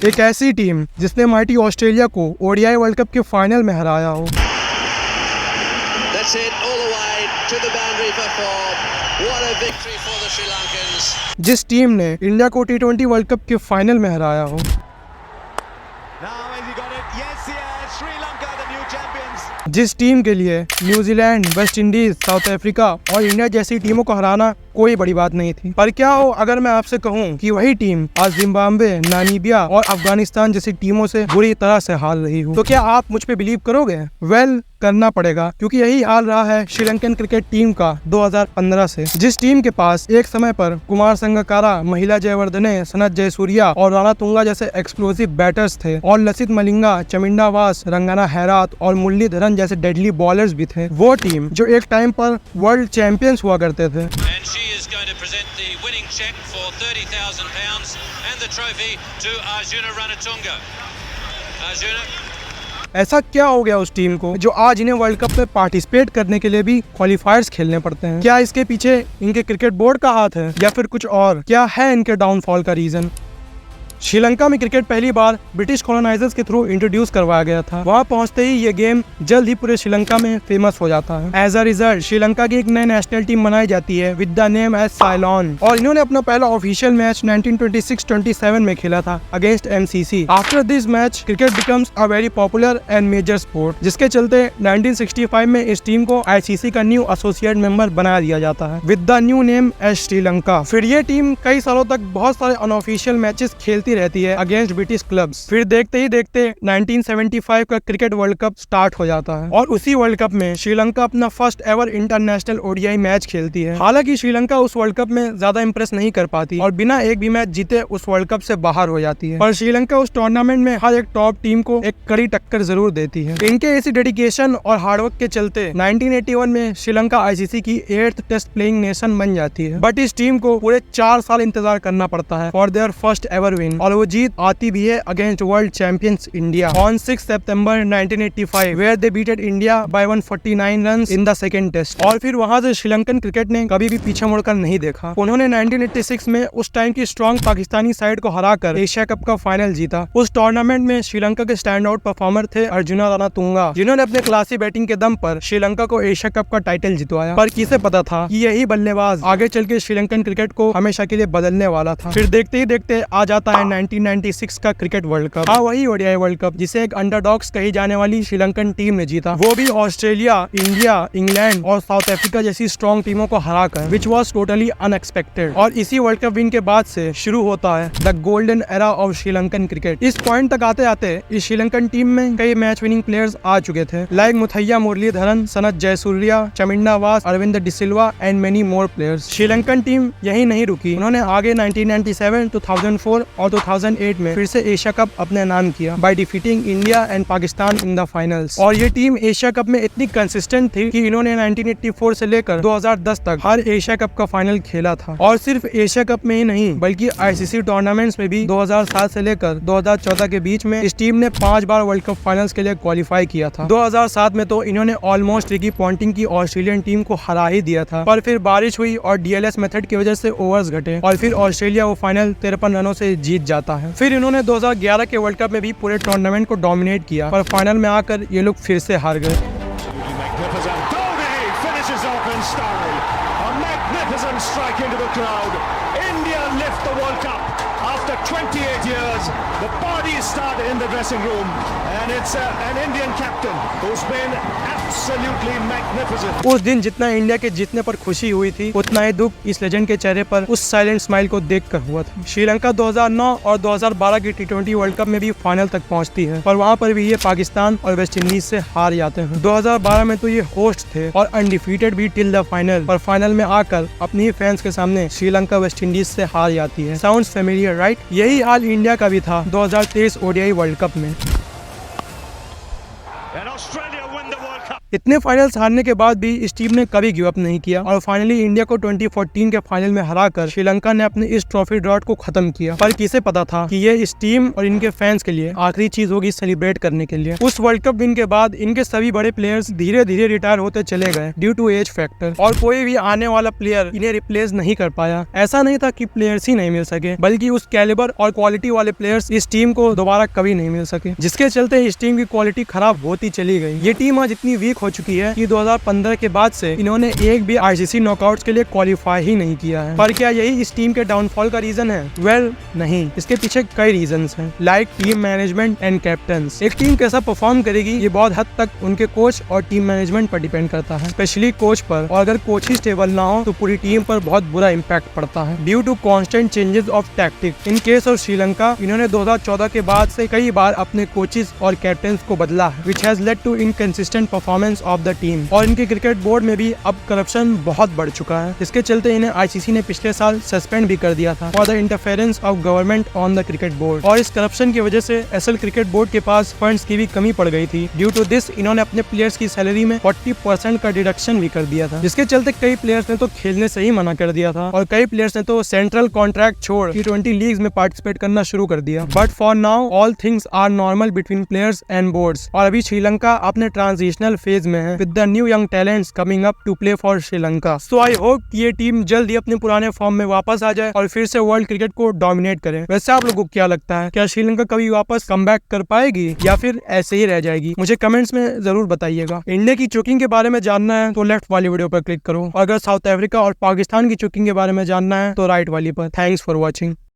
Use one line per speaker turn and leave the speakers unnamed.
एक ऐसी टीम जिसने माइटी ऑस्ट्रेलिया को ओडीआई वर्ल्ड कप के फाइनल में हराया हो। जिस टीम ने इंडिया को T20 वर्ल्ड कप के फाइनल में हराया हो। जिस टीम के लिए New Zealand, West Indies, south Africa और इंडिया जैसी टीमों को हराना कोई बड़ी बात नहीं थी। पर क्या हो अगर मैं आपसे कहूं कि वही टीम आज जिम्बाब्वे, नामीबिया और अफगानिस्तान जैसी टीमों से बुरी तरह से हार रही हो, तो क्या आप मुझ पे बिलीव करोगे? वेल, करना पड़ेगा, क्योंकि यही हाल रहा है श्रीलंकन क्रिकेट टीम का 2015 से। जिस टीम के पास एक समय पर कुमार संगकारा, महिला जयवर्धने, सनत जयसूर्या और राणा तुंगा जैसे एक्सप्लोसिव बैटर्स थे और लसित मलिंगा, चमिंडा वास, रंगाना हैरात और मुरलीधरन जैसे डेडली बॉलर्स भी थे, वो टीम जो एक टाइम पर वर्ल्ड चैंपियंस हुआ करते थे। ऐसा क्या हो गया उस टीम को जो आज इन्हें वर्ल्ड कप में पार्टिसिपेट करने के लिए भी क्वालिफायर्स खेलने पड़ते हैं? क्या इसके पीछे इनके क्रिकेट बोर्ड का हाथ है या फिर कुछ और? क्या है इनके डाउनफॉल का रीजन? श्रीलंका में क्रिकेट पहली बार ब्रिटिश कॉलोनाइजर्स के थ्रू इंट्रोड्यूस करवाया गया था। वहां पहुंचते ही ये गेम जल्द ही पूरे श्रीलंका में फेमस हो जाता है। एज अ रिजल्ट श्रीलंका की एक नई नेशनल टीम बनाई जाती है with the name as Ceylon, और इन्होंने अपना पहला ऑफिशियल मैच 1926-27 में खेला था against MCC. After this match cricket becomes a very popular and major sport, जिसके चलते 1965 में इस टीम को आईसीसी का न्यू एसोसिएट मेंबर बना दिया जाता है with the new name as Sri Lanka. फिर ये टीम कई सालों तक बहुत सारे अनऑफिशियल मैचेस खेलती रहती है अगेंस्ट ब्रिटिश क्लब्स। फिर देखते ही देखते 1975 का क्रिकेट वर्ल्ड कप स्टार्ट हो जाता है और उसी वर्ल्ड कप में श्रीलंका अपना first ever international ODI match खेलती है। हालांकि श्रीलंका उस वर्ल्ड कप में ज्यादा इंप्रेस नहीं कर पाती और बिना एक भी मैच जीते उस वर्ल्ड कप से बाहर हो जाती है, पर श्रीलंका उस टूर्नामेंट में हर एक टॉप टीम को एक कड़ी टक्कर जरूर देती है। इनके इसी डेडिकेशन और हार्डवर्क के चलते 1981 में श्रीलंका आईसीसी की 8th टेस्ट प्लेइंग नेशन बन जाती है। बट इस टीम को पूरे 4 साल इंतजार करना पड़ता है for their first ever win, और वो जीत आती भी है against world champions India on 6 सितंबर 1985 where they beated India by 149 runs in the second test. और फिर वहां से श्रीलंकन क्रिकेट ने कभी भी पीछे मुड़कर नहीं देखा। उन्होंने 1986 में उस टाइम की स्ट्रॉन्ग पाकिस्तानी साइड को हराकर एशिया कप का फाइनल जीता। उस टूर्नामेंट में श्रीलंका के स्टैंड आउट परफॉर्मर थे अर्जुना रानातुंगा, जिन्होंने अपने क्लासी बैटिंग के दम पर श्रीलंका को एशिया कप का टाइटल जितवाया। पर किसे पता था कि यही बल्लेबाज आगे चल के श्रीलंकन क्रिकेट को हमेशा के लिए बदलने वाला था। फिर देखते ही देखते आ जाता है 1996 का क्रिकेट वर्ल्ड कप। हाँ, वही ओडीआई वर्ल्ड कप जिसे एक अंडरडॉग्स कही जाने वाली श्रीलंकन टीम ने जीता, वो भी ऑस्ट्रेलिया, इंडिया, इंग्लैंड और साउथ अफ्रीका जैसी स्ट्रॉन्ग टीमों को हराकर, विच वॉज टोटली अनएक्सपेक्टेड। और इसी वर्ल्ड कप विन के बाद से शुरू होता है the golden era of Sri Lankan cricket. इस पॉइंट तक आते आते इस श्रीलंकन टीम में कई मैच विनिंग प्लेयर्स आ चुके थे, like Muttiah Muralitharan, Sanath Jayasuriya, Chaminda Vaas, Aravinda de Silva and many more players. Sri Lankan team यही नहीं रुकी, उन्होंने आगे 1997, 2004 और 2008 में फिर से एशिया कप अपने नाम किया by defeating India and Pakistan in the finals. और ये टीम एशिया कप में इतनी कंसिस्टेंट थी कि इन्होंने 1984 से लेकर 2010 तक हर एशिया कप का फाइनल खेला था। और सिर्फ एशिया कप में ही नहीं बल्कि आईसीसी टूर्नामेंट्स में भी 2007 से लेकर 2014 के बीच में इस टीम ने 5 बार वर्ल्ड कप फाइनल्स के लिए क्वालिफाई किया था। 2007 में तो इन्होंने ऑलमोस्ट रिकी पॉन्टिंग की ऑस्ट्रेलियन टीम को हरा ही दिया था, पर फिर बारिश हुई और डीएलएस मेथड की वजह से ओवर्स घटे और फिर ऑस्ट्रेलिया वो फाइनल 53 रनों से जीत जाता है। फिर इन्होंने 2011 के वर्ल्ड कप में भी पूरे टूर्नामेंट को डोमिनेट किया, पर फाइनल में आकर ये लोग फिर से हार गए।
After 28 years, the party started in the dressing room, and it's an Indian captain who's been absolutely magnificent.
उस दिन जितना इंडिया के जीतने पर खुशी हुई थी, उतना ही दुख इस लेजेंड के चेहरे पर उस साइलेंट स्माइल को देखकर हुआ था। श्रीलंका 2009 और 2012 की T20 वर्ल्ड कप में भी फाइनल तक पहुंचती है, पर वहां पर भी ये पाकिस्तान और वेस्ट इंडीज से हार जाते हैं। 2012 में तो ये होस्ट थे और अनडिफीटेड भी टिल द फाइनल, पर फाइनल में आकर अपनी फैंस के सामने श्रीलंका वेस्ट इंडीज से हार जाती है। Sounds familiar right? यही हाल इंडिया का भी था 2023 ओडीआई वर्ल्ड कप में। इतने फाइनल्स हारने के बाद भी इस टीम ने कभी गिव अप नहीं किया और फाइनली इंडिया को 2014 के फाइनल में हराकर श्रीलंका ने अपने इस ट्रॉफी ड्रॉट को खत्म किया। पर किसे पता था कि ये इस टीम और इनके फैंस के लिए आखिरी चीज होगी सेलिब्रेट करने के लिए। उस वर्ल्ड कप विन के बाद इनके सभी बड़े प्लेयर्स धीरे धीरे रिटायर होते चले गए ड्यू टू एज फैक्टर और कोई भी आने वाला प्लेयर इन्हें रिप्लेस नहीं कर पाया। ऐसा नहीं था कि प्लेयर्स ही नहीं मिल सके, बल्कि उस कैलिबर और क्वालिटी वाले प्लेयर्स इस टीम को दोबारा कभी नहीं मिल सके, जिसके चलते इस टीम की क्वालिटी खराब होती चली गई। ये टीम आज इतनी वीक हो चुकी है कि 2015 के बाद से इन्होंने एक भी आईसीसी नॉकआउट्स के लिए क्वालिफाई ही नहीं किया है। पर क्या यही इस टीम के डाउनफॉल का रीजन है? वेल, नहीं, इसके पीछे कई रीजंस हैं, like team management and captains. एक टीम कैसा परफॉर्म करेगी ये बहुत हद तक उनके कोच और टीम मैनेजमेंट पर डिपेंड करता है, स्पेशली कोच पर। और अगर कोच ही स्टेबल ना हो तो पूरी टीम पर बहुत बुरा इम्पैक्ट पड़ता है due to constant changes of tactic. In case of Sri Lanka, इन्होंने 2014 के बाद से कई बार अपने कोचेस और कैप्टन को बदला है, which has led to inconsistent performance of the team. और इनके क्रिकेट बोर्ड में भी अब करप्शन बहुत बढ़ चुका है। इसके चलते इन्हें आईसीसी ने पिछले साल सस्पेंड भी कर दिया था for the interference of government on the cricket board. और इस करप्शन की वजह से एसएल क्रिकेट बोर्ड के पास फंड्स की भी कमी पड़ गई थी। ड्यू टू दिस इन्होंने अपने प्लेयर्स की सैलरी में 40% का डिडक्शन भी कर दिया था, जिसके चलते कई प्लेयर्स ने तो खेलने से ही मना कर दिया था और कई प्लेयर्स ने तो सेंट्रल कॉन्ट्रैक्ट छोड़ T20 लीग्स में पार्टिसिपेट करना शुरू कर दिया। But for now all things are normal between players and boards. और अभी श्रीलंका अपने ट्रांजिशनल फेज में है with the new young talents coming up to play for Sri Lanka. So I hope कि ये टीम जल्द ही अपने पुराने फॉर्म में वापस आ जाए और फिर से वर्ल्ड क्रिकेट को डोमिनेट करे। वैसे आप लोगों को क्या लगता है, क्या श्रीलंका कभी वापस कमबैक कर पाएगी या फिर ऐसे ही रह जाएगी? मुझे कमेंट्स में जरूर बताइएगा। इंडिया की चोकिंग के बारे में जानना है तो लेफ्ट वाली वीडियो पर क्लिक करो और अगर साउथ अफ्रीका और पाकिस्तान की चोकिंग के बारे में जानना है तो राइट वाली पर। Thanks for watching.